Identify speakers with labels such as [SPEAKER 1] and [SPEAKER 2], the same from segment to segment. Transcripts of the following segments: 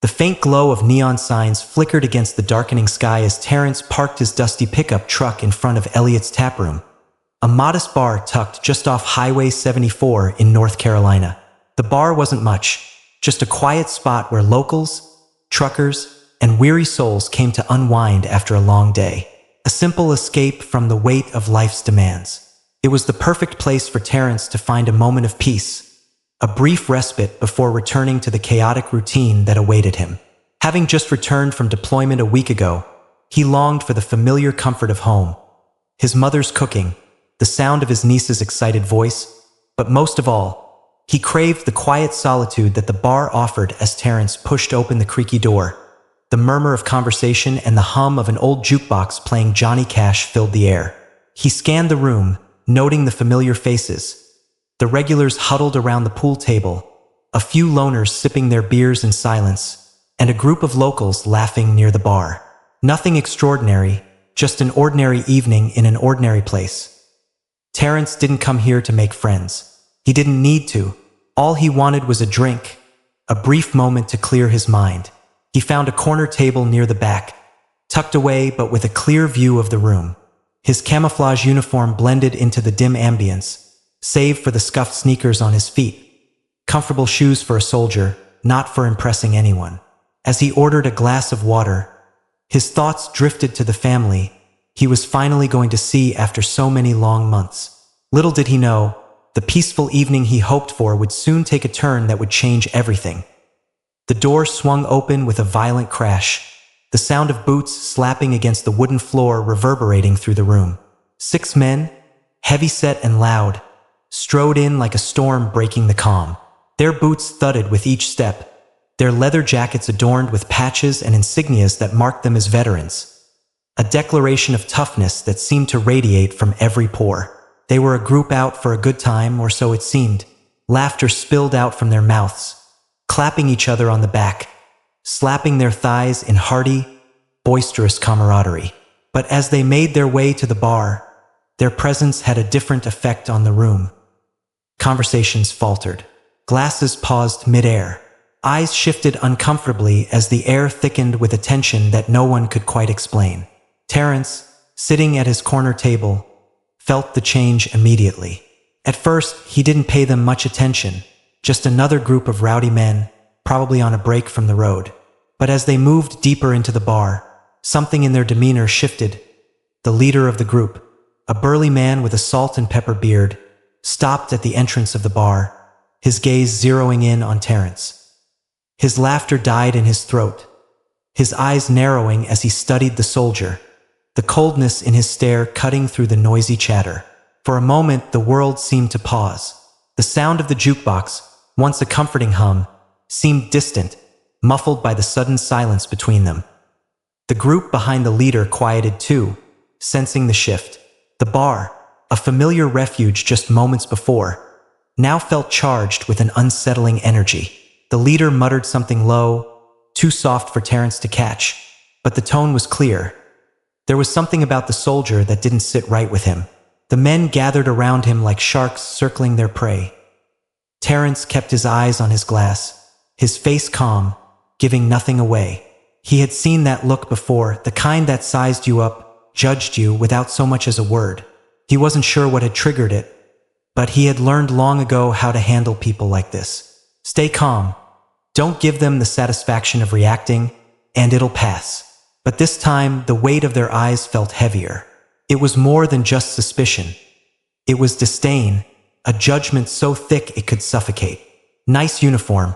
[SPEAKER 1] The faint glow of neon signs flickered against the darkening sky as Terrence parked his dusty pickup truck in front of Elliot's taproom, a modest bar tucked just off Highway 74 in North Carolina. The bar wasn't much, just a quiet spot where locals, truckers, and weary souls came to unwind after a long day. A simple escape from the weight of life's demands. It was the perfect place for Terrence to find a moment of peace, a brief respite before returning to the chaotic routine that awaited him. Having just returned from deployment a week ago, he longed for the familiar comfort of home. His mother's cooking, the sound of his niece's excited voice, but most of all, he craved the quiet solitude that the bar offered as Terrence pushed open the creaky door. The murmur of conversation and the hum of an old jukebox playing Johnny Cash filled the air. He scanned the room, noting the familiar faces. The regulars huddled around the pool table, a few loners sipping their beers in silence, and a group of locals laughing near the bar. Nothing extraordinary, just an ordinary evening in an ordinary place. Terrence didn't come here to make friends. He didn't need to. All he wanted was a drink, a brief moment to clear his mind. He found a corner table near the back, tucked away but with a clear view of the room. His camouflage uniform blended into the dim ambience, save for the scuffed sneakers on his feet. Comfortable shoes for a soldier, not for impressing anyone. As he ordered a glass of water, his thoughts drifted to the family he was finally going to see after so many long months. Little did he know, the peaceful evening he hoped for would soon take a turn that would change everything. The door swung open with a violent crash, the sound of boots slapping against the wooden floor reverberating through the room. 6 men, heavy-set and loud, strode in like a storm breaking the calm. Their boots thudded with each step, their leather jackets adorned with patches and insignias that marked them as veterans. A declaration of toughness that seemed to radiate from every pore. They were a group out for a good time, or so it seemed. Laughter spilled out from their mouths, clapping each other on the back, slapping their thighs in hearty, boisterous camaraderie. But as they made their way to the bar, their presence had a different effect on the room. Conversations faltered. Glasses paused mid-air. Eyes shifted uncomfortably as the air thickened with a tension that no one could quite explain. Terrence, sitting at his corner table, felt the change immediately. At first, he didn't pay them much attention, just another group of rowdy men, probably on a break from the road. But as they moved deeper into the bar, something in their demeanor shifted. The leader of the group, a burly man with a salt and pepper beard, stopped at the entrance of the bar, his gaze zeroing in on Terrence. His laughter died in his throat, his eyes narrowing as he studied the soldier, the coldness in his stare cutting through the noisy chatter. For a moment, the world seemed to pause. The sound of the jukebox, once a comforting hum, seemed distant, muffled by the sudden silence between them. The group behind the leader quieted too, sensing the shift. The bar, a familiar refuge just moments before, now felt charged with an unsettling energy. The leader muttered something low, too soft for Terrence to catch, but the tone was clear. There was something about the soldier that didn't sit right with him. The men gathered around him like sharks circling their prey. Terrence kept his eyes on his glass, his face calm, giving nothing away. He had seen that look before, the kind that sized you up, judged you without so much as a word. He wasn't sure what had triggered it, but he had learned long ago how to handle people like this. Stay calm. Don't give them the satisfaction of reacting, and it'll pass. But this time, the weight of their eyes felt heavier. It was more than just suspicion. It was disdain, a judgment so thick it could suffocate. Nice uniform.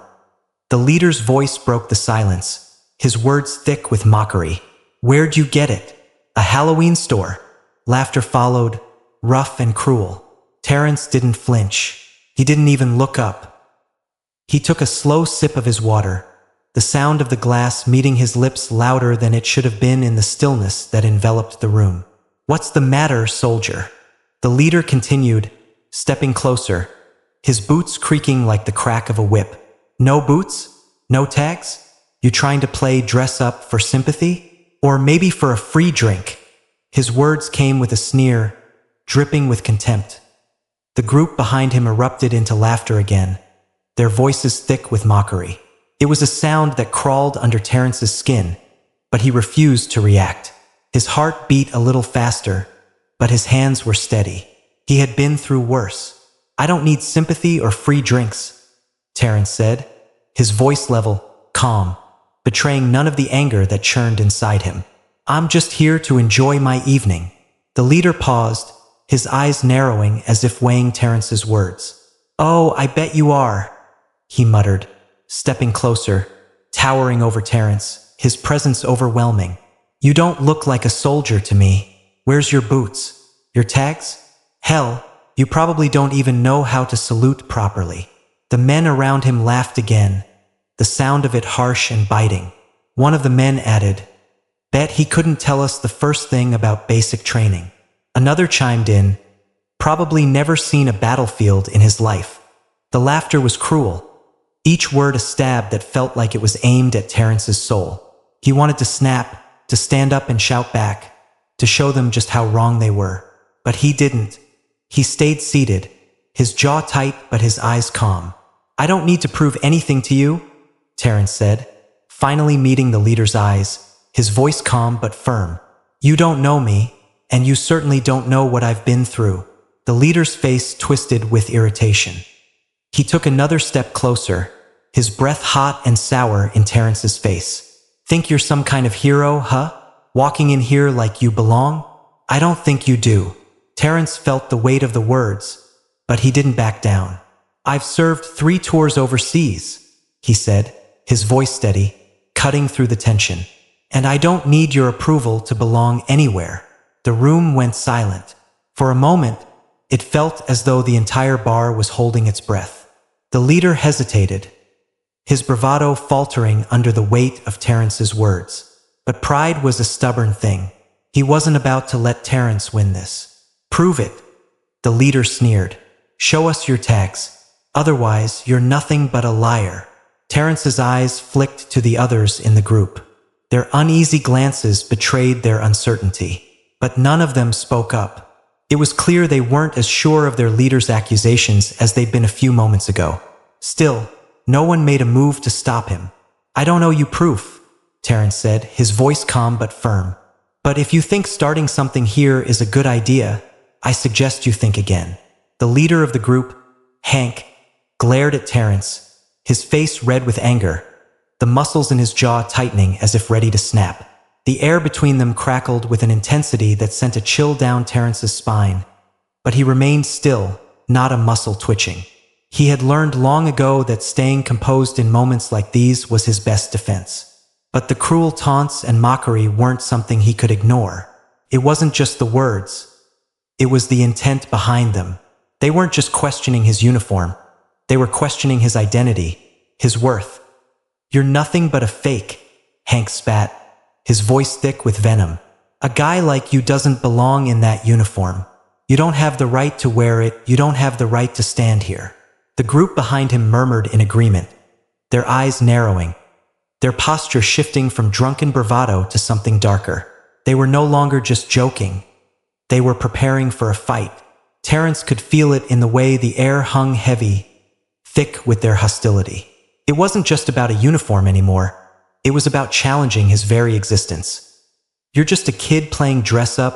[SPEAKER 1] The leader's voice broke the silence, his words thick with mockery. Where'd you get it? A Halloween store. Laughter followed, rough and cruel. Terrence didn't flinch. He didn't even look up. He took a slow sip of his water, the sound of the glass meeting his lips louder than it should have been in the stillness that enveloped the room. What's the matter, soldier? The leader continued, stepping closer, his boots creaking like the crack of a whip. No boots? No tags? You trying to play dress up for sympathy? Or maybe for a free drink? His words came with a sneer, dripping with contempt. The group behind him erupted into laughter again, their voices thick with mockery. It was a sound that crawled under Terrence's skin, but he refused to react. His heart beat a little faster, but his hands were steady. He had been through worse. "I don't need sympathy or free drinks," Terrence said, his voice level, calm, betraying none of the anger that churned inside him. "I'm just here to enjoy my evening." The leader paused, his eyes narrowing as if weighing Terrence's words. "Oh, I bet you are," he muttered, stepping closer, towering over Terrence, his presence overwhelming. "You don't look like a soldier to me. Where's your boots? Your tags? Hell, you probably don't even know how to salute properly." The men around him laughed again, the sound of it harsh and biting. One of the men added, "Bet he couldn't tell us the first thing about basic training." Another chimed in, probably never seen a battlefield in his life. The laughter was cruel, each word a stab that felt like it was aimed at Terrence's soul. He wanted to snap, to stand up and shout back, to show them just how wrong they were. But he didn't. He stayed seated, his jaw tight but his eyes calm. "I don't need to prove anything to you," Terrence said, finally meeting the leader's eyes, his voice calm but firm. "You don't know me, and you certainly don't know what I've been through." The leader's face twisted with irritation. He took another step closer, his breath hot and sour in Terrence's face. "Think you're some kind of hero, huh? Walking in here like you belong? I don't think you do." Terrence felt the weight of the words, but he didn't back down. "I've served 3 tours overseas," he said, his voice steady, cutting through the tension. "And I don't need your approval to belong anywhere." The room went silent. For a moment, it felt as though the entire bar was holding its breath. The leader hesitated, his bravado faltering under the weight of Terrence's words. But pride was a stubborn thing. He wasn't about to let Terrence win this. "Prove it," the leader sneered. "Show us your tags. Otherwise, you're nothing but a liar." Terrence's eyes flicked to the others in the group. Their uneasy glances betrayed their uncertainty, but none of them spoke up. It was clear they weren't as sure of their leader's accusations as they'd been a few moments ago. Still, no one made a move to stop him. "I don't owe you proof," Terrence said, his voice calm but firm. "But if you think starting something here is a good idea, I suggest you think again." The leader of the group, Hank, glared at Terrence, his face red with anger, the muscles in his jaw tightening as if ready to snap. The air between them crackled with an intensity that sent a chill down Terrence's spine, but he remained still, not a muscle twitching. He had learned long ago that staying composed in moments like these was his best defense. But the cruel taunts and mockery weren't something he could ignore. It wasn't just the words. It was the intent behind them. They weren't just questioning his uniform. They were questioning his identity, his worth. "You're nothing but a fake," Hank spat, his voice thick with venom. "A guy like you doesn't belong in that uniform. You don't have the right to wear it. You don't have the right to stand here." The group behind him murmured in agreement, their eyes narrowing, their posture shifting from drunken bravado to something darker. They were no longer just joking. They were preparing for a fight. Terrence could feel it in the way the air hung heavy, thick with their hostility. It wasn't just about a uniform anymore. It was about challenging his very existence. "You're just a kid playing dress-up,"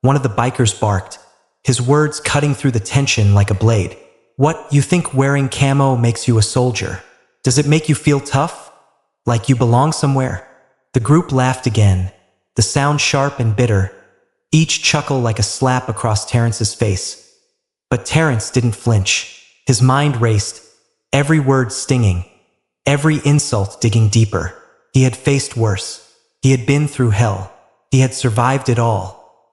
[SPEAKER 1] one of the bikers barked, his words cutting through the tension like a blade. "What, you think wearing camo makes you a soldier? Does it make you feel tough? Like you belong somewhere?" The group laughed again, the sound sharp and bitter, each chuckle like a slap across Terrence's face. But Terrence didn't flinch. His mind raced, every word stinging, every insult digging deeper. He had faced worse. He had been through hell. He had survived it all.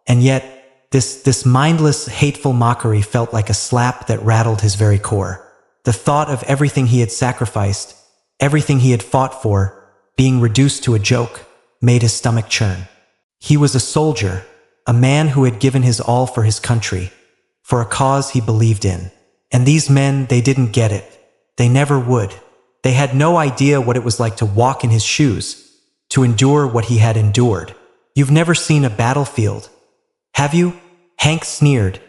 [SPEAKER 1] And yet, this mindless, hateful mockery felt like a slap that rattled his very core. The thought of everything he had sacrificed, everything he had fought for, being reduced to a joke, made his stomach churn. He was a soldier, a man who had given his all for his country, for a cause he believed in. And these men, they didn't get it. They never would. They had no idea what it was like to walk in his shoes, to endure what he had endured. "You've never seen a battlefield, have you?" Hank sneered,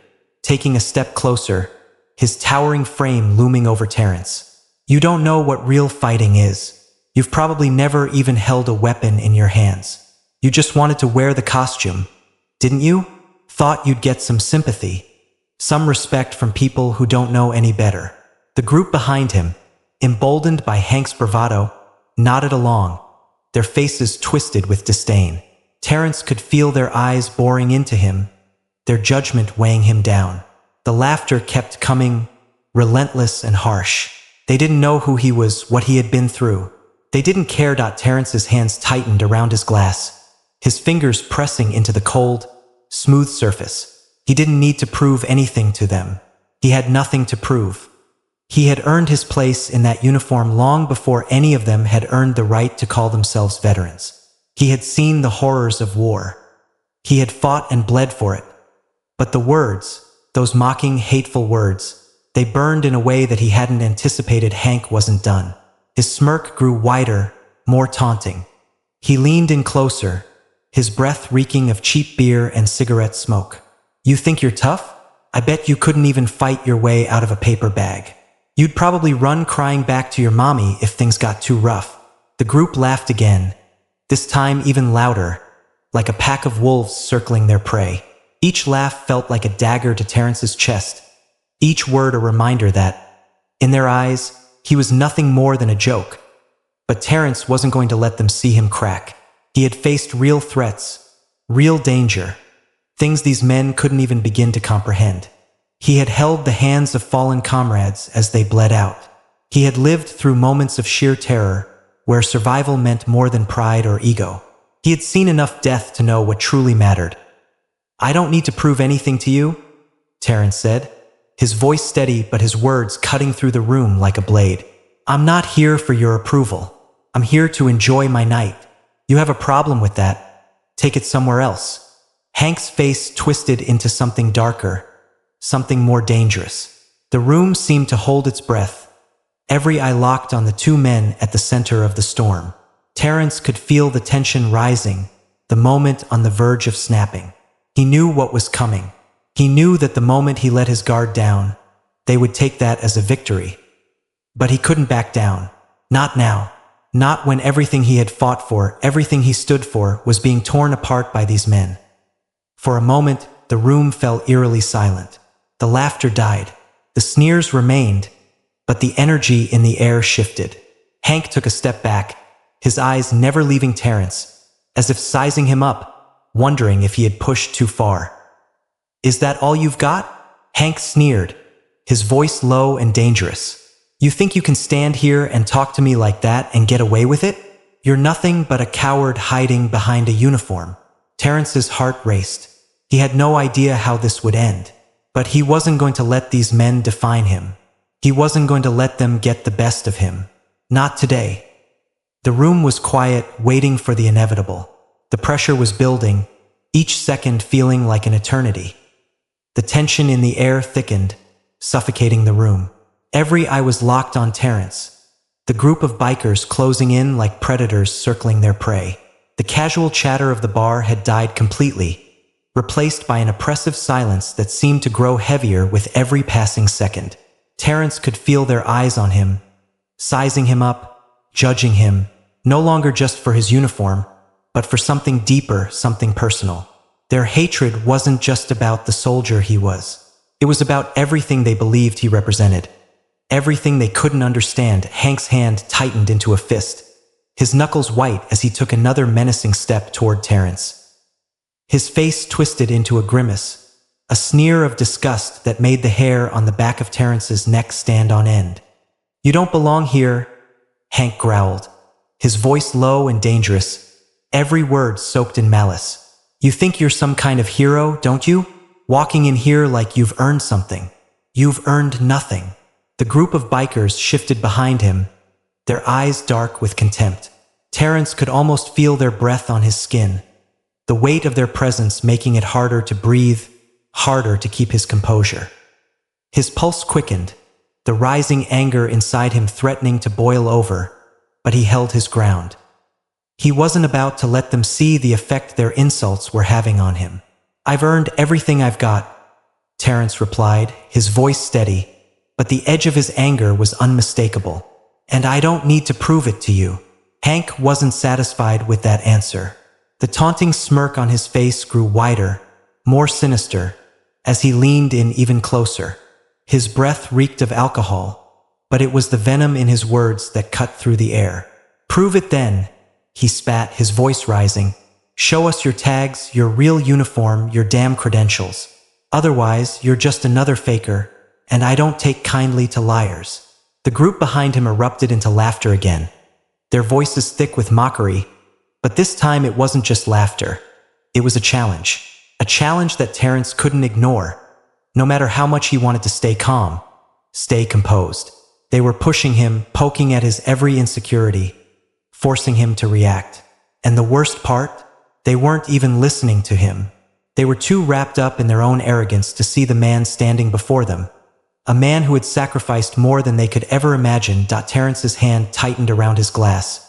[SPEAKER 1] taking a step closer, his towering frame looming over Terrence. "You don't know what real fighting is." You've probably never even held a weapon in your hands. You just wanted to wear the costume, didn't you? Thought you'd get some sympathy, some respect from people who don't know any better. The group behind him, emboldened by Hank's bravado, nodded along, their faces twisted with disdain. Terrence could feel their eyes boring into him, their judgment weighing him down. The laughter kept coming, relentless and harsh. They didn't know who he was, what he had been through. They didn't care. Terrence's hands tightened around his glass, his fingers pressing into the cold, smooth surface. He didn't need to prove anything to them. He had nothing to prove. He had earned his place in that uniform long before any of them had earned the right to call themselves veterans. He had seen the horrors of war. He had fought and bled for it. But the words, those mocking, hateful words, they burned in a way that he hadn't anticipated. Hank wasn't done. His smirk grew wider, more taunting. He leaned in closer, his breath reeking of cheap beer and cigarette smoke. You think you're tough? I bet you couldn't even fight your way out of a paper bag. You'd probably run crying back to your mommy if things got too rough. The group laughed again, this time even louder, like a pack of wolves circling their prey. Each laugh felt like a dagger to Terrence's chest, each word a reminder that, in their eyes, he was nothing more than a joke. But Terrence wasn't going to let them see him crack. He had faced real threats, real danger, things these men couldn't even begin to comprehend. He had held the hands of fallen comrades as they bled out. He had lived through moments of sheer terror, where survival meant more than pride or ego. He had seen enough death to know what truly mattered. I don't need to prove anything to you, Terrence said, his voice steady but his words cutting through the room like a blade. I'm not here for your approval. I'm here to enjoy my night. You have a problem with that? Take it somewhere else. Hank's face twisted into something darker, something more dangerous. The room seemed to hold its breath, every eye locked on the two men at the center of the storm. Terrence could feel the tension rising, the moment on the verge of snapping. He knew what was coming. He knew that the moment he let his guard down, they would take that as a victory. But he couldn't back down. Not now. Not when everything he had fought for, everything he stood for, was being torn apart by these men. For a moment, the room fell eerily silent. The laughter died. The sneers remained, but the energy in the air shifted. Hank took a step back, his eyes never leaving Terrence, as if sizing him up, wondering if he had pushed too far. Is that all you've got? Hank sneered, his voice low and dangerous. You think you can stand here and talk to me like that and get away with it? You're nothing but a coward hiding behind a uniform. Terrence's heart raced. He had no idea how this would end. But he wasn't going to let these men define him. He wasn't going to let them get the best of him. Not today. The room was quiet, waiting for the inevitable. The pressure was building, each second feeling like an eternity. The tension in the air thickened, suffocating the room. Every eye was locked on Terrence, the group of bikers closing in like predators circling their prey. The casual chatter of the bar had died completely, replaced by an oppressive silence that seemed to grow heavier with every passing second. Terrence could feel their eyes on him, sizing him up, judging him, no longer just for his uniform, but for something deeper, something personal. Their hatred wasn't just about the soldier he was. It was about everything they believed he represented. Everything they couldn't understand. Hank's hand tightened into a fist, his knuckles white as he took another menacing step toward Terrence. His face twisted into a grimace, a sneer of disgust that made the hair on the back of Terrence's neck stand on end. You don't belong here, Hank growled, his voice low and dangerous, every word soaked in malice. You think you're some kind of hero, don't you? Walking in here like you've earned something. You've earned nothing. The group of bikers shifted behind him, their eyes dark with contempt. Terrence could almost feel their breath on his skin, the weight of their presence making it harder to breathe, harder to keep his composure. His pulse quickened, the rising anger inside him threatening to boil over, but he held his ground. He wasn't about to let them see the effect their insults were having on him. I've earned everything I've got, Terrence replied, his voice steady, but the edge of his anger was unmistakable. And I don't need to prove it to you. Hank wasn't satisfied with that answer. The taunting smirk on his face grew wider, more sinister, as he leaned in even closer. His breath reeked of alcohol, but it was the venom in his words that cut through the air. "Prove it then," he spat, his voice rising. "Show us your tags, your real uniform, your damn credentials. Otherwise, you're just another faker, and I don't take kindly to liars." The group behind him erupted into laughter again, their voices thick with mockery, but this time it wasn't just laughter. It was a challenge that Terrence couldn't ignore, no matter how much he wanted to stay calm, stay composed. They were pushing him, poking at his every insecurity, forcing him to react. And the worst part? They weren't even listening to him. They were too wrapped up in their own arrogance to see the man standing before them. A man who had sacrificed more than they could ever imagine. Terrence's hand tightened around his glass,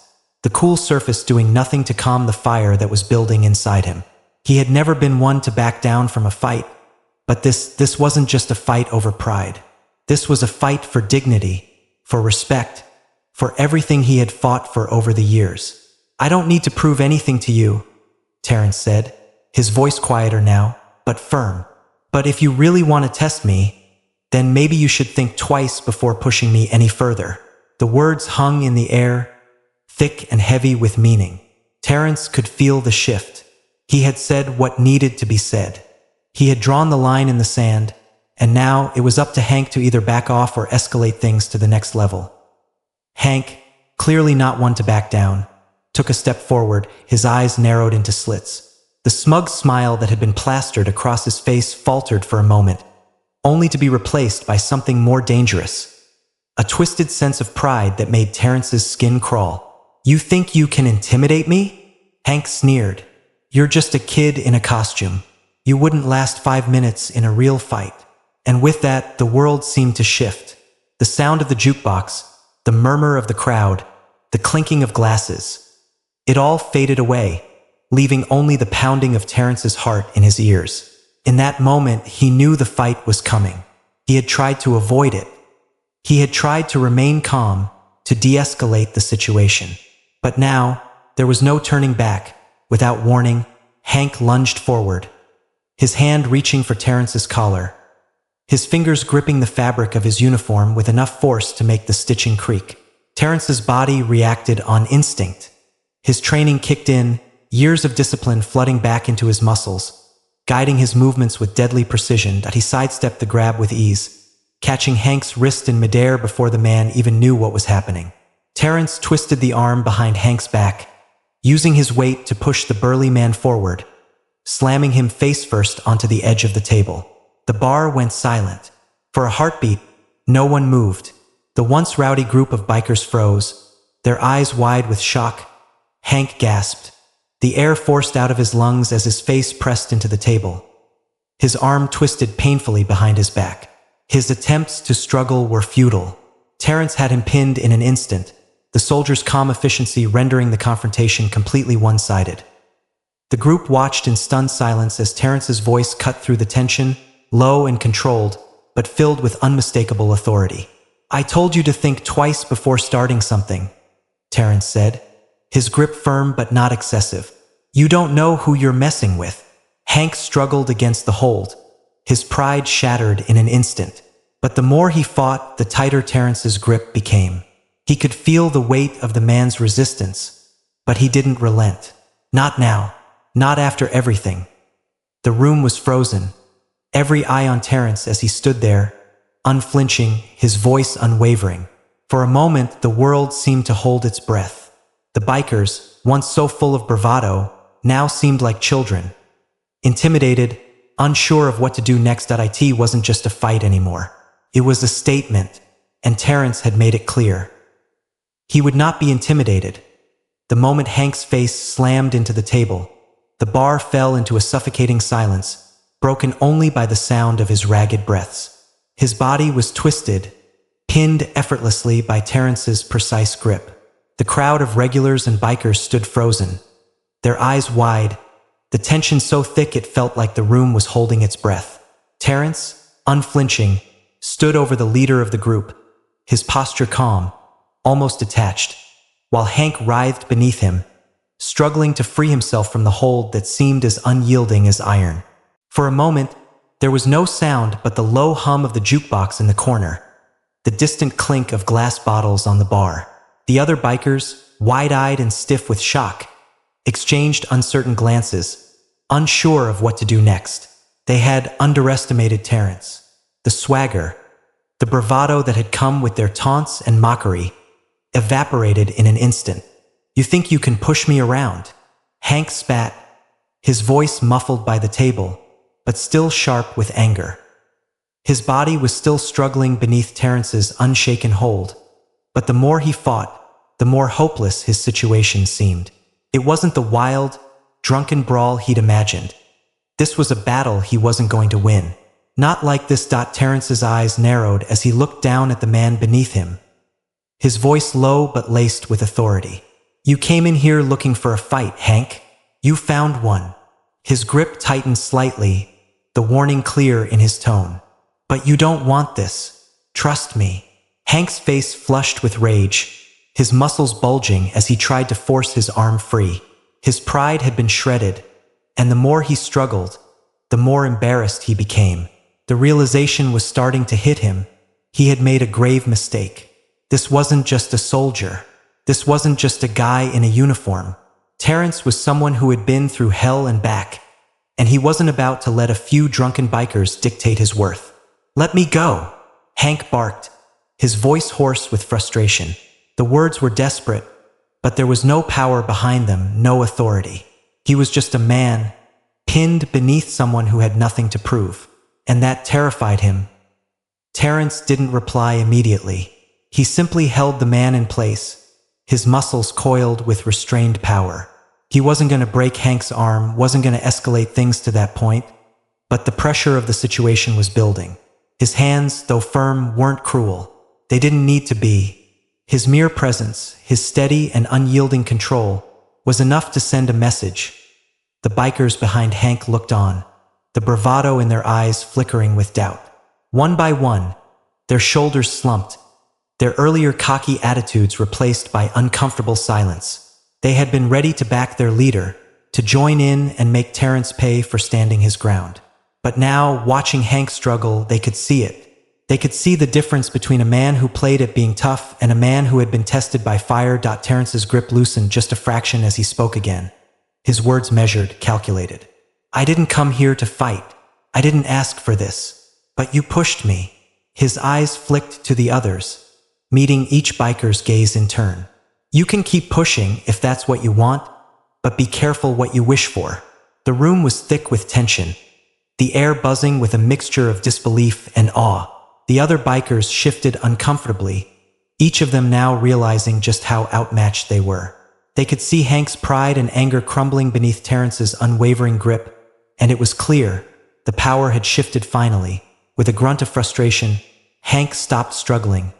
[SPEAKER 1] the cool surface doing nothing to calm the fire that was building inside him. He had never been one to back down from a fight, but this wasn't just a fight over pride. This was a fight for dignity, for respect, for everything he had fought for over the years. "I don't need to prove anything to you," Terrence said, his voice quieter now, but firm. "But if you really want to test me, then maybe you should think twice before pushing me any further." The words hung in the air, thick and heavy with meaning. Terrence could feel the shift. He had said what needed to be said. He had drawn the line in the sand, and now it was up to Hank to either back off or escalate things to the next level. Hank, clearly not one to back down, took a step forward, his eyes narrowed into slits. The smug smile that had been plastered across his face faltered for a moment, only to be replaced by something more dangerous. A twisted sense of pride that made Terrence's skin crawl. "You think you can intimidate me?" Hank sneered. "You're just a kid in a costume. You wouldn't last 5 minutes in a real fight." And with that, the world seemed to shift. The sound of the jukebox, the murmur of the crowd, the clinking of glasses. It all faded away, leaving only the pounding of Terrence's heart in his ears. In that moment, he knew the fight was coming. He had tried to avoid it. He had tried to remain calm, to de-escalate the situation. But now, there was no turning back. Without warning, Hank lunged forward, his hand reaching for Terrence's collar, his fingers gripping the fabric of his uniform with enough force to make the stitching creak. Terrence's body reacted on instinct. His training kicked in, years of discipline flooding back into his muscles, guiding his movements with deadly precision. He sidestepped the grab with ease, catching Hank's wrist in midair before the man even knew what was happening. Terrence twisted the arm behind Hank's back, using his weight to push the burly man forward, slamming him face first onto the edge of the table. The bar went silent. For a heartbeat, no one moved. The once rowdy group of bikers froze, their eyes wide with shock. Hank gasped, the air forced out of his lungs as his face pressed into the table. His arm twisted painfully behind his back. His attempts to struggle were futile. Terrence had him pinned in an instant, the soldier's calm efficiency rendering the confrontation completely one-sided. The group watched in stunned silence as Terrence's voice cut through the tension, low and controlled, but filled with unmistakable authority. "I told you to think twice before starting something," Terrence said, his grip firm but not excessive. "You don't know who you're messing with." Hank struggled against the hold, his pride shattered in an instant. But the more he fought, the tighter Terrence's grip became. He could feel the weight of the man's resistance, but he didn't relent. Not now, not after everything. The room was frozen, every eye on Terrence as he stood there, unflinching, his voice unwavering. For a moment, the world seemed to hold its breath. The bikers, once so full of bravado, now seemed like children. Intimidated, unsure of what to do next. It wasn't just a fight anymore. It was a statement, and Terrence had made it clear. He would not be intimidated. The moment Hank's face slammed into the table, the bar fell into a suffocating silence, broken only by the sound of his ragged breaths. His body was twisted, pinned effortlessly by Terrence's precise grip. The crowd of regulars and bikers stood frozen, their eyes wide, the tension so thick it felt like the room was holding its breath. Terrence, unflinching, stood over the leader of the group, his posture calm, almost detached. while Hank writhed beneath him, struggling to free himself from the hold that seemed as unyielding as iron. For a moment, there was no sound but the low hum of the jukebox in the corner, the distant clink of glass bottles on the bar. The other bikers, wide-eyed and stiff with shock, exchanged uncertain glances, unsure of what to do next. They had underestimated Terrence. The swagger, the bravado that had come with their taunts and mockery, evaporated in an instant. "You think you can push me around?" Hank spat, his voice muffled by the table, but still sharp with anger. His body was still struggling beneath Terrence's unshaken hold, but the more he fought, the more hopeless his situation seemed. It wasn't the wild, drunken brawl he'd imagined. This was a battle he wasn't going to win. Not like this. Terrence's eyes narrowed as he looked down at the man beneath him, his voice low but laced with authority. "You came in here looking for a fight, Hank. You found one." His grip tightened slightly, the warning clear in his tone. "But you don't want this. Trust me." Hank's face flushed with rage, his muscles bulging as he tried to force his arm free. His pride had been shredded, and the more he struggled, the more embarrassed he became. The realization was starting to hit him. He had made a grave mistake. This wasn't just a soldier. This wasn't just a guy in a uniform. Terrence was someone who had been through hell and back, and he wasn't about to let a few drunken bikers dictate his worth. "Let me go," Hank barked, his voice hoarse with frustration. The words were desperate, but there was no power behind them, no authority. He was just a man, pinned beneath someone who had nothing to prove, and that terrified him. Terrence didn't reply immediately. He simply held the man in place, his muscles coiled with restrained power. He wasn't going to break Hank's arm, wasn't going to escalate things to that point, but the pressure of the situation was building. His hands, though firm, weren't cruel. They didn't need to be. His mere presence, his steady and unyielding control, was enough to send a message. The bikers behind Hank looked on, the bravado in their eyes flickering with doubt. One by one, their shoulders slumped, their earlier cocky attitudes replaced by uncomfortable silence. They had been ready to back their leader, to join in and make Terrence pay for standing his ground. But now, watching Hank struggle, they could see it. They could see the difference between a man who played at being tough and a man who had been tested by fire. Terrence's grip loosened just a fraction as he spoke again, his words measured, calculated. "I didn't come here to fight. I didn't ask for this. But you pushed me." His eyes flicked to the others, meeting each biker's gaze in turn. "You can keep pushing if that's what you want, but be careful what you wish for." The room was thick with tension, the air buzzing with a mixture of disbelief and awe. The other bikers shifted uncomfortably, each of them now realizing just how outmatched they were. They could see Hank's pride and anger crumbling beneath Terrence's unwavering grip, and it was clear the power had shifted finally. With a grunt of frustration, Hank stopped struggling,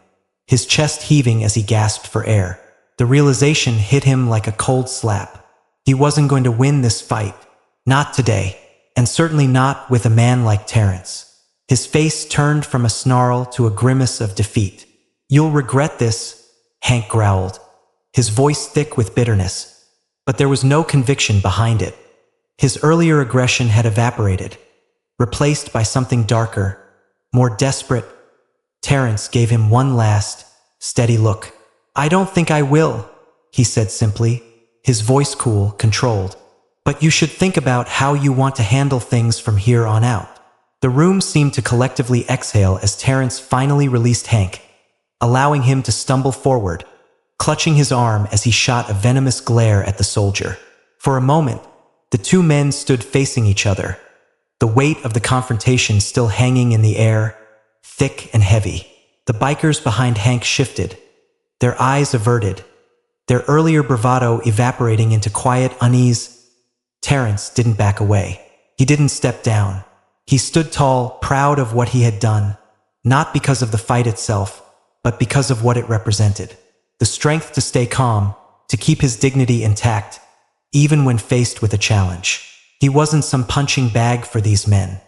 [SPEAKER 1] his chest heaving as he gasped for air. The realization hit him like a cold slap. He wasn't going to win this fight. Not today, and certainly not with a man like Terrence. His face turned from a snarl to a grimace of defeat. "You'll regret this," Hank growled, his voice thick with bitterness. But there was no conviction behind it. His earlier aggression had evaporated, replaced by something darker, more desperate. Terrence gave him one last, steady look. "I don't think I will," he said simply, his voice cool, controlled. "But you should think about how you want to handle things from here on out." The room seemed to collectively exhale as Terrence finally released Hank, allowing him to stumble forward, clutching his arm as he shot a venomous glare at the soldier. For a moment, the two men stood facing each other, the weight of the confrontation still hanging in the air, thick and heavy. The bikers behind Hank shifted, their eyes averted, their earlier bravado evaporating into quiet unease. Terrence didn't back away. He didn't step down. He stood tall, proud of what he had done, not because of the fight itself, but because of what it represented. The strength to stay calm, to keep his dignity intact, even when faced with a challenge. He wasn't some punching bag for these men.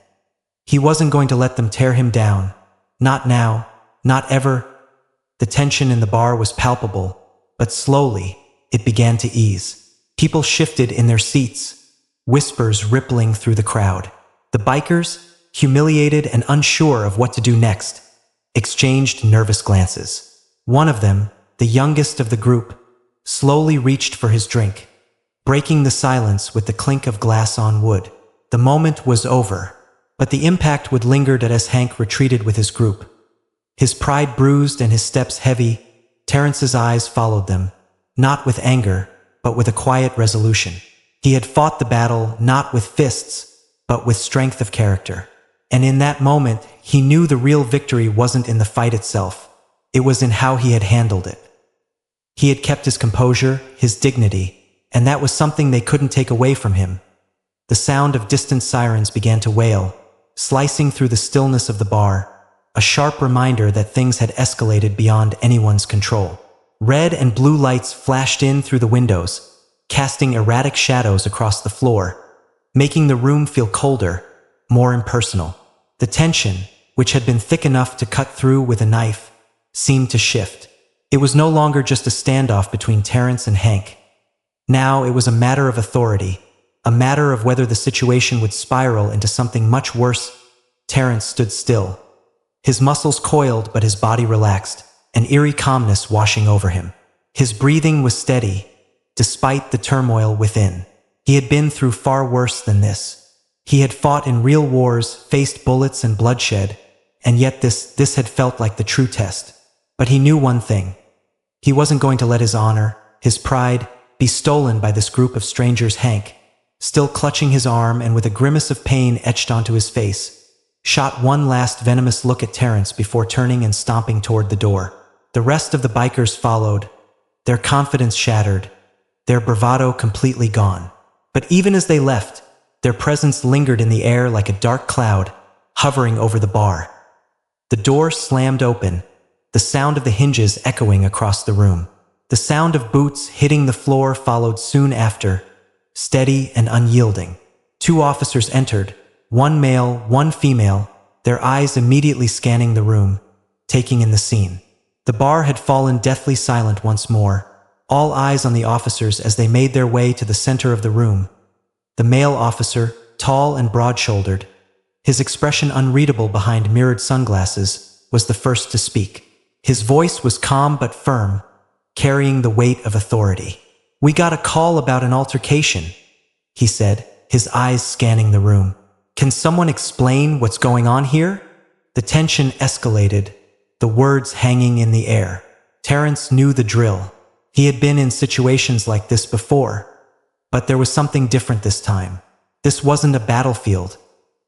[SPEAKER 1] He wasn't going to let them tear him down. Not now, not ever. The tension in the bar was palpable, but slowly, it began to ease. People shifted in their seats, whispers rippling through the crowd. The bikers, humiliated and unsure of what to do next, exchanged nervous glances. One of them, the youngest of the group, slowly reached for his drink, breaking the silence with the clink of glass on wood. The moment was over, but the impact would linger as Hank retreated with his group. His pride bruised and his steps heavy, Terrence's eyes followed them, not with anger, but with a quiet resolution. He had fought the battle not with fists, but with strength of character. And in that moment, he knew the real victory wasn't in the fight itself. It was in how he had handled it. He had kept his composure, his dignity, and that was something they couldn't take away from him. The sound of distant sirens began to wail, slicing through the stillness of the bar, a sharp reminder that things had escalated beyond anyone's control. Red and blue lights flashed in through the windows, casting erratic shadows across the floor, making the room feel colder, more impersonal. The tension, which had been thick enough to cut through with a knife, seemed to shift. It was no longer just a standoff between Terrence and Hank. Now it was a matter of authority, a matter of whether the situation would spiral into something much worse. Terrence stood still. His muscles coiled, but his body relaxed, an eerie calmness washing over him. His breathing was steady, despite the turmoil within. He had been through far worse than this. He had fought in real wars, faced bullets and bloodshed, and yet this had felt like the true test. But he knew one thing. He wasn't going to let his honor, his pride, be stolen by this group of strangers. Hank, still clutching his arm and with a grimace of pain etched onto his face, shot one last venomous look at Terrence before turning and stomping toward the door. The rest of the bikers followed, their confidence shattered, their bravado completely gone. But even as they left, their presence lingered in the air like a dark cloud, hovering over the bar. The door slammed open, the sound of the hinges echoing across the room. The sound of boots hitting the floor followed soon after, steady and unyielding. 2 officers entered, one male, one female, their eyes immediately scanning the room, taking in the scene. The bar had fallen deathly silent once more, all eyes on the officers as they made their way to the center of the room. The male officer, tall and broad-shouldered, his expression unreadable behind mirrored sunglasses, was the first to speak. His voice was calm but firm, carrying the weight of authority. "We got a call about an altercation," he said, his eyes scanning the room. "Can someone explain what's going on here?" The tension escalated, the words hanging in the air. Terrence knew the drill. He had been in situations like this before, but there was something different this time. This wasn't a battlefield,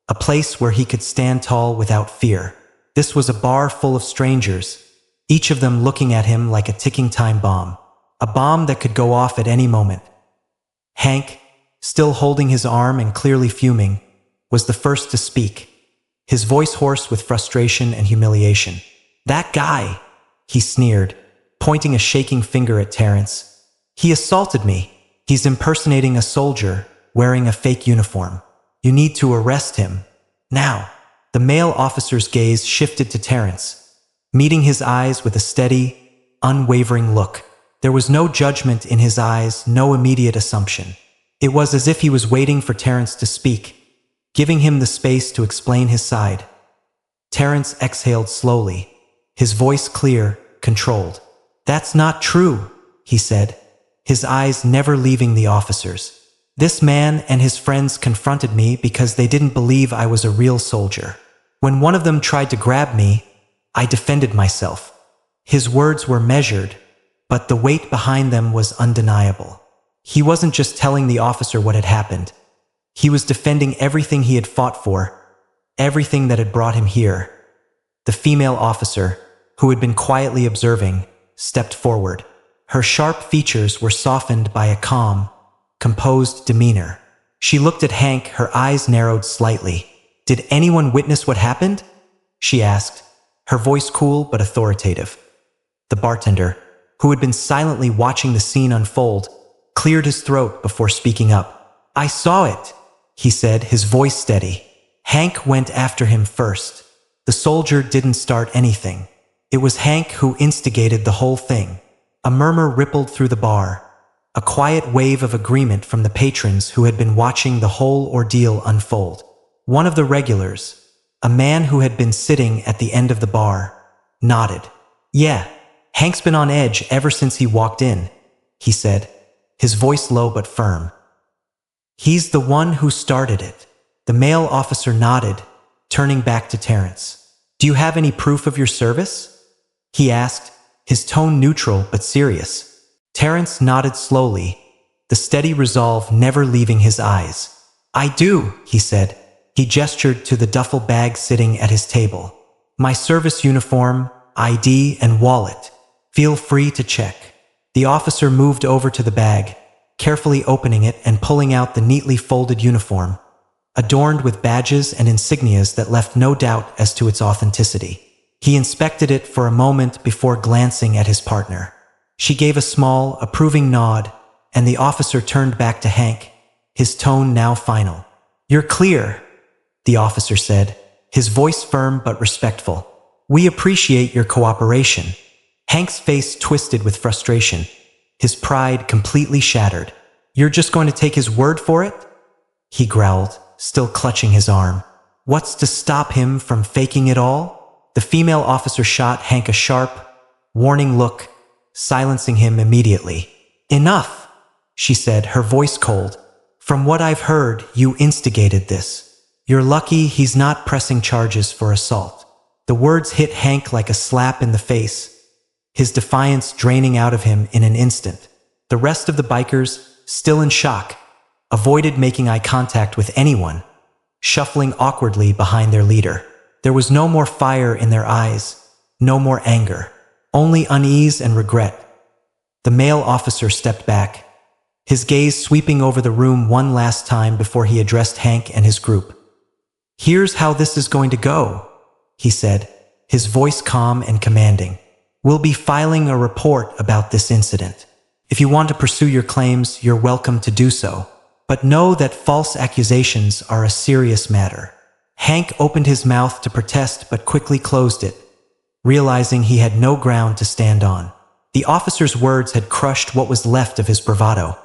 [SPEAKER 1] a place where he could stand tall without fear. This was a bar full of strangers, each of them looking at him like a ticking time bomb, a bomb that could go off at any moment. Hank, still holding his arm and clearly fuming, was the first to speak, his voice hoarse with frustration and humiliation. "That guy," he sneered, pointing a shaking finger at Terrence. "He assaulted me. He's impersonating a soldier, wearing a fake uniform. You need to arrest him. Now." The male officer's gaze shifted to Terrence, meeting his eyes with a steady, unwavering look. There was no judgment in his eyes, no immediate assumption. It was as if he was waiting for Terrence to speak, giving him the space to explain his side. Terrence exhaled slowly, his voice clear, controlled. "That's not true," he said, his eyes never leaving the officers. "This man and his friends confronted me because they didn't believe I was a real soldier. When one of them tried to grab me, I defended myself." His words were measured, but the weight behind them was undeniable. He wasn't just telling the officer what had happened. He was defending everything he had fought for, everything that had brought him here. The female officer, who had been quietly observing, stepped forward. Her sharp features were softened by a calm, composed demeanor. She looked at Hank, her eyes narrowed slightly. "Did anyone witness what happened?" she asked, her voice cool but authoritative. The bartender, who had been silently watching the scene unfold, cleared his throat before speaking up. "I saw it," he said, his voice steady. "Hank went after him first. The soldier didn't start anything. It was Hank who instigated the whole thing. A murmur rippled through the bar, a quiet wave of agreement from the patrons who had been watching the whole ordeal unfold. One of the regulars, a man who had been sitting at the end of the bar, nodded. "Yeah, Hank's been on edge ever since he walked in," he said, his voice low but firm. "He's the one who started it." The male officer nodded, turning back to Terrence. "Do you have any proof of your service?" he asked, his tone neutral but serious. Terrence nodded slowly, the steady resolve never leaving his eyes. "I do," he said. He gestured to the duffel bag sitting at his table. "My service uniform, ID, and wallet. Feel free to check." The officer moved over to the bag, carefully opening it and pulling out the neatly folded uniform, adorned with badges and insignias that left no doubt as to its authenticity. He inspected it for a moment before glancing at his partner. She gave a small, approving nod, and the officer turned back to Hank, his tone now final. "You're clear," the officer said, his voice firm but respectful. "We appreciate your cooperation." Hank's face twisted with frustration, his pride completely shattered. "You're just going to take his word for it?" he growled, still clutching his arm. "What's to stop him from faking it all?" The female officer shot Hank a sharp, warning look, silencing him immediately. "Enough," she said, her voice cold. "From what I've heard, you instigated this. You're lucky he's not pressing charges for assault." The words hit Hank like a slap in the face, his defiance draining out of him in an instant. The rest of the bikers, still in shock, avoided making eye contact with anyone, shuffling awkwardly behind their leader. There was no more fire in their eyes, no more anger, only unease and regret. The male officer stepped back, his gaze sweeping over the room one last time before he addressed Hank and his group. "Here's how this is going to go," he said, his voice calm and commanding. "We'll be filing a report about this incident. If you want to pursue your claims, you're welcome to do so. But know that false accusations are a serious matter." Hank opened his mouth to protest but quickly closed it, realizing he had no ground to stand on. The officer's words had crushed what was left of his bravado.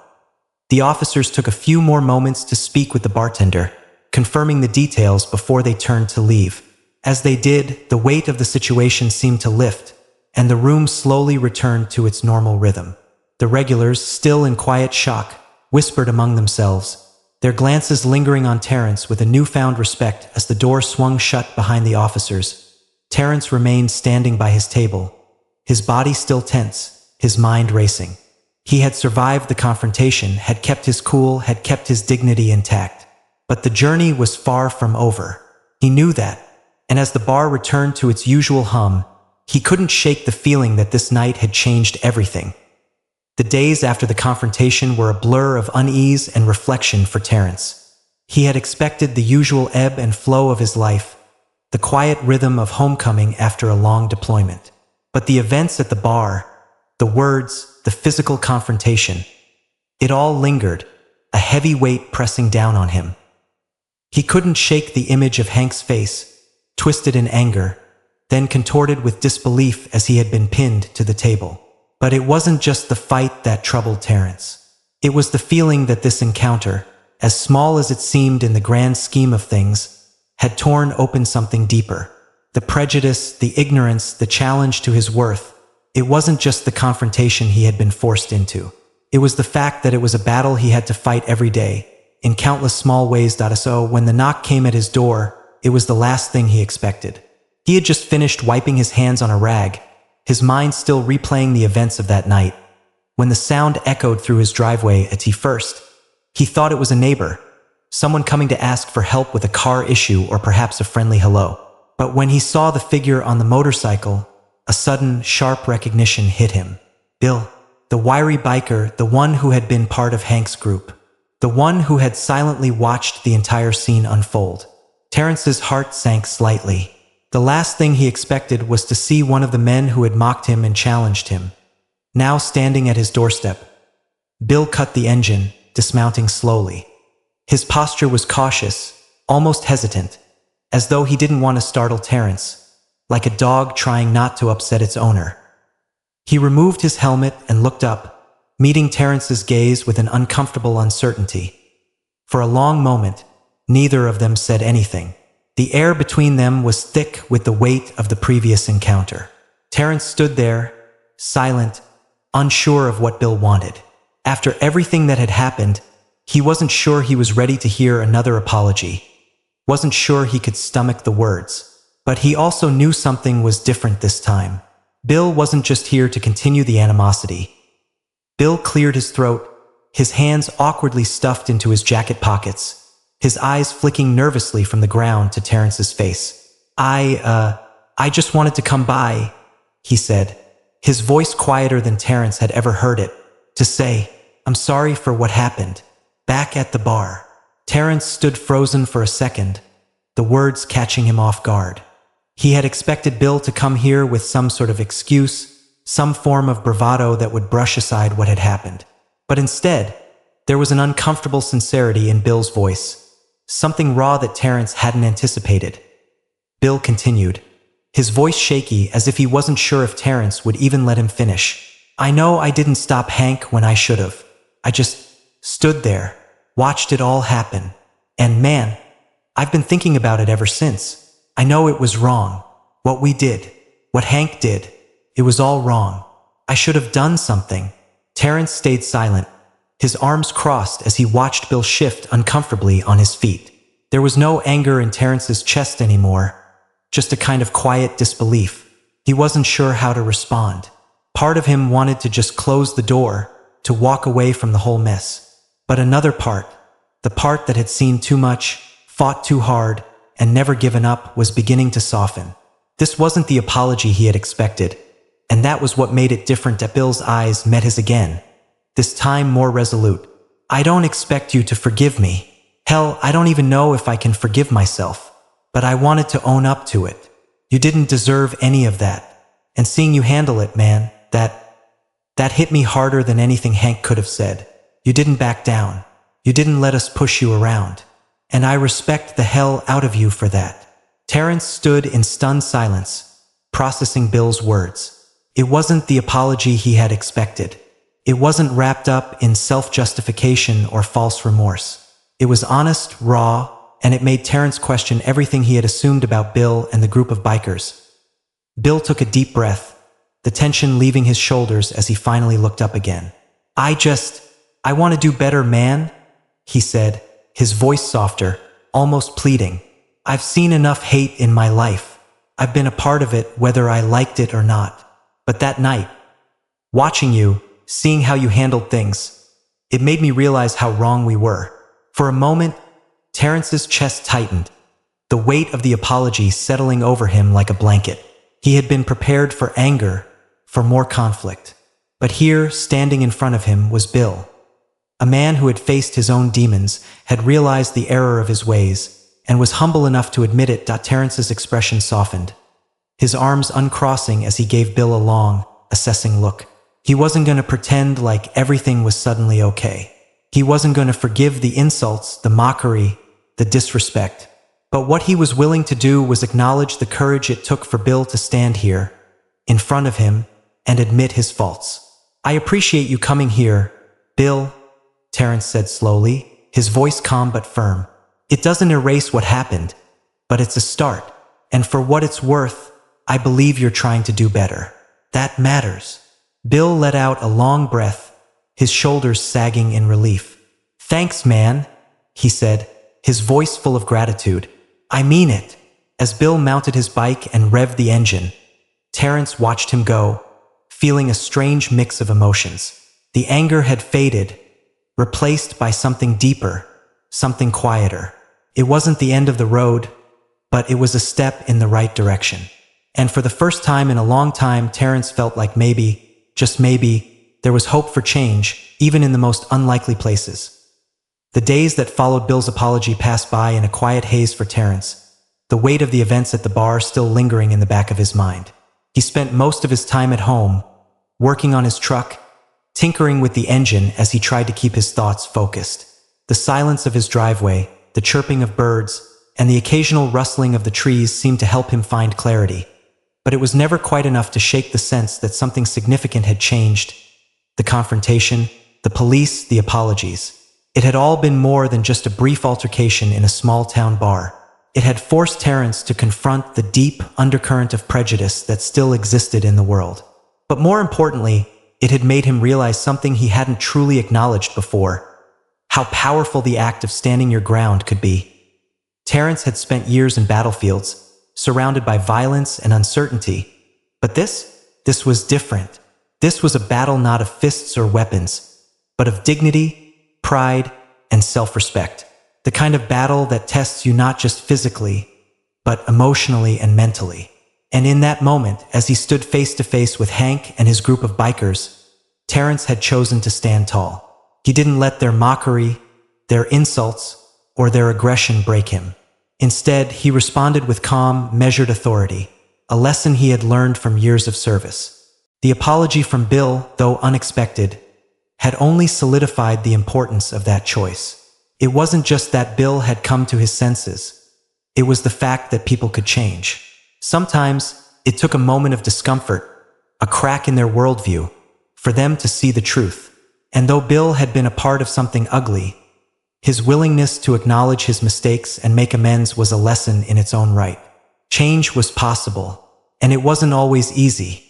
[SPEAKER 1] The officers took a few more moments to speak with the bartender, confirming the details before they turned to leave. As they did, the weight of the situation seemed to lift, and the room slowly returned to its normal rhythm. The regulars, still in quiet shock, whispered among themselves, their glances lingering on Terrence with a newfound respect as the door swung shut behind the officers. Terrence remained standing by his table, his body still tense, his mind racing. He had survived the confrontation, had kept his cool, had kept his dignity intact. But the journey was far from over. He knew that, and as the bar returned to its usual hum, he couldn't shake the feeling that this night had changed everything. The days after the confrontation were a blur of unease and reflection for Terrence. He had expected the usual ebb and flow of his life, the quiet rhythm of homecoming after a long deployment. But the events at the bar, the words, the physical confrontation, it all lingered, a heavy weight pressing down on him. He couldn't shake the image of Hank's face, twisted in anger, then contorted with disbelief as he had been pinned to the table. But it wasn't just the fight that troubled Terrence. It was the feeling that this encounter, as small as it seemed in the grand scheme of things, had torn open something deeper. The prejudice, the ignorance, the challenge to his worth. It wasn't just the confrontation he had been forced into. It was the fact that it was a battle he had to fight every day, in countless small ways. So when the knock came at his door, it was the last thing he expected. He had just finished wiping his hands on a rag, his mind still replaying the events of that night, when the sound echoed through his driveway. At first, he thought it was a neighbor, someone coming to ask for help with a car issue or perhaps a friendly hello. But when he saw the figure on the motorcycle, a sudden, sharp recognition hit him. Bill, the wiry biker, the one who had been part of Hank's group, the one who had silently watched the entire scene unfold. Terrence's heart sank slightly. The last thing he expected was to see one of the men who had mocked him and challenged him, now standing at his doorstep. Bill cut the engine, dismounting slowly. His posture was cautious, almost hesitant, as though he didn't want to startle Terrence, like a dog trying not to upset its owner. He removed his helmet and looked up, meeting Terrence's gaze with an uncomfortable uncertainty. For a long moment, neither of them said anything. The air between them was thick with the weight of the previous encounter. Terrence stood there, silent, unsure of what Bill wanted. After everything that had happened, he wasn't sure he was ready to hear another apology. Wasn't sure he could stomach the words. But he also knew something was different this time. Bill wasn't just here to continue the animosity. Bill cleared his throat, his hands awkwardly stuffed into his jacket pockets, his eyes flicking nervously from the ground to Terrence's face. I just wanted to come by, he said, his voice quieter than Terrence had ever heard it, to say, I'm sorry for what happened. Back at the bar. Terrence stood frozen for a second, the words catching him off guard. He had expected Bill to come here with some sort of excuse, some form of bravado that would brush aside what had happened. But instead, there was an uncomfortable sincerity in Bill's voice, something raw that Terrence hadn't anticipated. Bill continued, his voice shaky as if he wasn't sure if Terrence would even let him finish. I know I didn't stop Hank when I should have. I just stood there, watched it all happen. And man, I've been thinking about it ever since. I know it was wrong. What we did. What Hank did. It was all wrong. I should have done something. Terrence stayed silent, his arms crossed as he watched Bill shift uncomfortably on his feet. There was no anger in Terrence's chest anymore, just a kind of quiet disbelief. He wasn't sure how to respond. Part of him wanted to just close the door, to walk away from the whole mess. But another part, the part that had seen too much, fought too hard, and never given up, was beginning to soften. This wasn't the apology he had expected, and that was what made it different. Bill's eyes met his again, this time more resolute. I don't expect you to forgive me. Hell, I don't even know if I can forgive myself. But I wanted to own up to it. You didn't deserve any of that. And seeing you handle it, man, that hit me harder than anything Hank could have said. You didn't back down. You didn't let us push you around. And I respect the hell out of you for that. Terrence stood in stunned silence, processing Bill's words. It wasn't the apology he had expected. It wasn't wrapped up in self-justification or false remorse. It was honest, raw, and it made Terrence question everything he had assumed about Bill and the group of bikers. Bill took a deep breath, the tension leaving his shoulders as he finally looked up again. I want to do better, man, he said, his voice softer, almost pleading. I've seen enough hate in my life. I've been a part of it whether I liked it or not. But that night, watching you, seeing how you handled things, it made me realize how wrong we were. For a moment, Terrence's chest tightened, the weight of the apology settling over him like a blanket. He had been prepared for anger, for more conflict. But here, standing in front of him, was Bill. A man who had faced his own demons, had realized the error of his ways, and was humble enough to admit it. Terrence's expression softened, his arms uncrossing as he gave Bill a long, assessing look. He wasn't going to pretend like everything was suddenly okay. He wasn't going to forgive the insults, the mockery, the disrespect. But what he was willing to do was acknowledge the courage it took for Bill to stand here, in front of him, and admit his faults. I appreciate you coming here, Bill, Terrence said slowly, his voice calm but firm. It doesn't erase what happened, but it's a start. And for what it's worth, I believe you're trying to do better. That matters. Bill let out a long breath, his shoulders sagging in relief. Thanks, man, he said, his voice full of gratitude. I mean it. As Bill mounted his bike and revved the engine, Terrence watched him go, feeling a strange mix of emotions. The anger had faded, replaced by something deeper, something quieter. It wasn't the end of the road, but it was a step in the right direction. And for the first time in a long time, Terrence felt like maybe, just maybe, there was hope for change, even in the most unlikely places. The days that followed Bill's apology passed by in a quiet haze for Terrence, the weight of the events at the bar still lingering in the back of his mind. He spent most of his time at home, working on his truck, tinkering with the engine as he tried to keep his thoughts focused. The silence of his driveway, the chirping of birds, and the occasional rustling of the trees seemed to help him find clarity. but it was never quite enough to shake the sense that something significant had changed. The confrontation, the police, the apologies. It had all been more than just a brief altercation in a small-town bar. It had forced Terrence to confront the deep undercurrent of prejudice that still existed in the world. But more importantly, it had made him realize something he hadn't truly acknowledged before: how powerful the act of standing your ground could be. Terrence had spent years in battlefields, surrounded by violence and uncertainty. But this was different. This was a battle not of fists or weapons, but of dignity, pride, and self-respect. The kind of battle that tests you not just physically, but emotionally and mentally. And in that moment, as he stood face to face with Hank and his group of bikers, Terrence had chosen to stand tall. He didn't let their mockery, their insults, or their aggression break him. Instead, he responded with calm, measured authority, a lesson he had learned from years of service. The apology from Bill, though unexpected, had only solidified the importance of that choice. It wasn't just that Bill had come to his senses. It was the fact that people could change. Sometimes, it took a moment of discomfort, a crack in their worldview, for them to see the truth. And though Bill had been a part of something ugly, his willingness to acknowledge his mistakes and make amends was a lesson in its own right. Change was possible, and it wasn't always easy.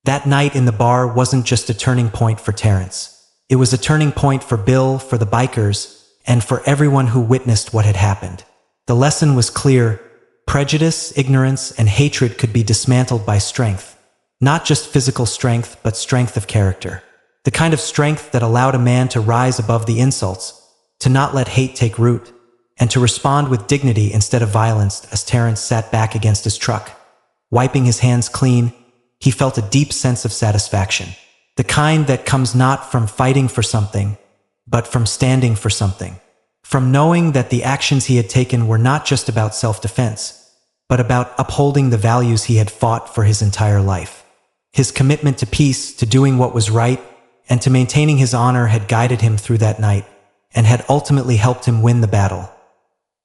[SPEAKER 1] That night in the bar wasn't just a turning point for Terrence. It was a turning point for Bill, for the bikers, and for everyone who witnessed what had happened. The lesson was clear: prejudice, ignorance, and hatred could be dismantled by strength. Not just physical strength, but strength of character. The kind of strength that allowed a man to rise above the insults, to not let hate take root, and to respond with dignity instead of violence. As Terrence sat back against his truck, wiping his hands clean, he felt a deep sense of satisfaction. The kind that comes not from fighting for something, but from standing for something. From knowing that the actions he had taken were not just about self-defense, but about upholding the values he had fought for his entire life. His commitment to peace, to doing what was right, and to maintaining his honor had guided him through that night, and had ultimately helped him win the battle.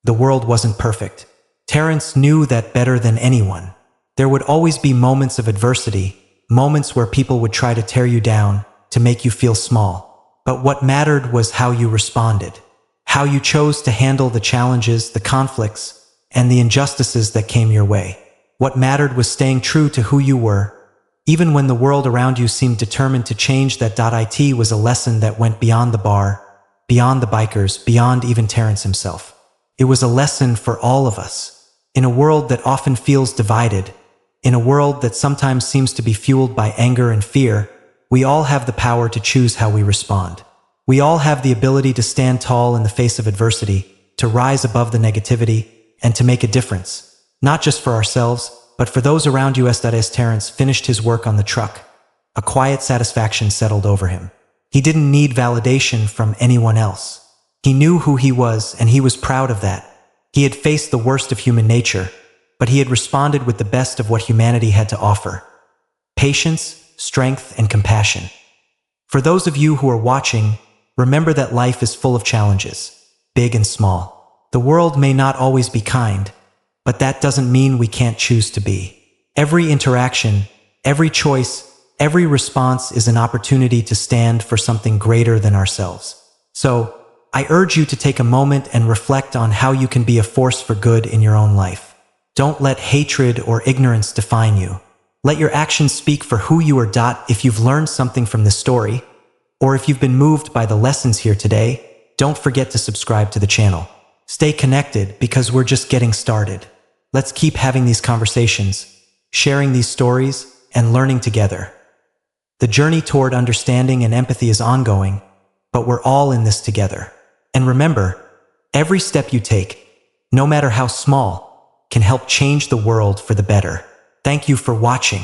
[SPEAKER 1] The world wasn't perfect. Terrence knew that better than anyone. There would always be moments of adversity, moments where people would try to tear you down, to make you feel small. But what mattered was how you responded, how you chose to handle the challenges, the conflicts, and the injustices that came your way. What mattered was staying true to who you were, even when the world around you seemed determined to change. That it was a lesson that went beyond the bar, beyond the bikers, beyond even Terrence himself. It was a lesson for all of us. In a world that often feels divided, in a world that sometimes seems to be fueled by anger and fear, we all have the power to choose how we respond. We all have the ability to stand tall in the face of adversity, to rise above the negativity, and to make a difference. Not just for ourselves, but for those around us. As Terrence finished his work on the truck, a quiet satisfaction settled over him. He didn't need validation from anyone else. He knew who he was, and he was proud of that. He had faced the worst of human nature, but he had responded with the best of what humanity had to offer: patience, strength, and compassion. For those of you who are watching, remember that life is full of challenges, big and small. The world may not always be kind, but that doesn't mean we can't choose to be. Every interaction, every choice, every response is an opportunity to stand for something greater than ourselves. So, I urge you to take a moment and reflect on how you can be a force for good in your own life. Don't let hatred or ignorance define you. Let your actions speak for who you are. If you've learned something from this story, or if you've been moved by the lessons here today, don't forget to subscribe to the channel. Stay connected, because we're just getting started. Let's keep having these conversations, sharing these stories, and learning together. The journey toward understanding and empathy is ongoing, but we're all in this together. And remember, every step you take, no matter how small, can help change the world for the better. Thank you for watching.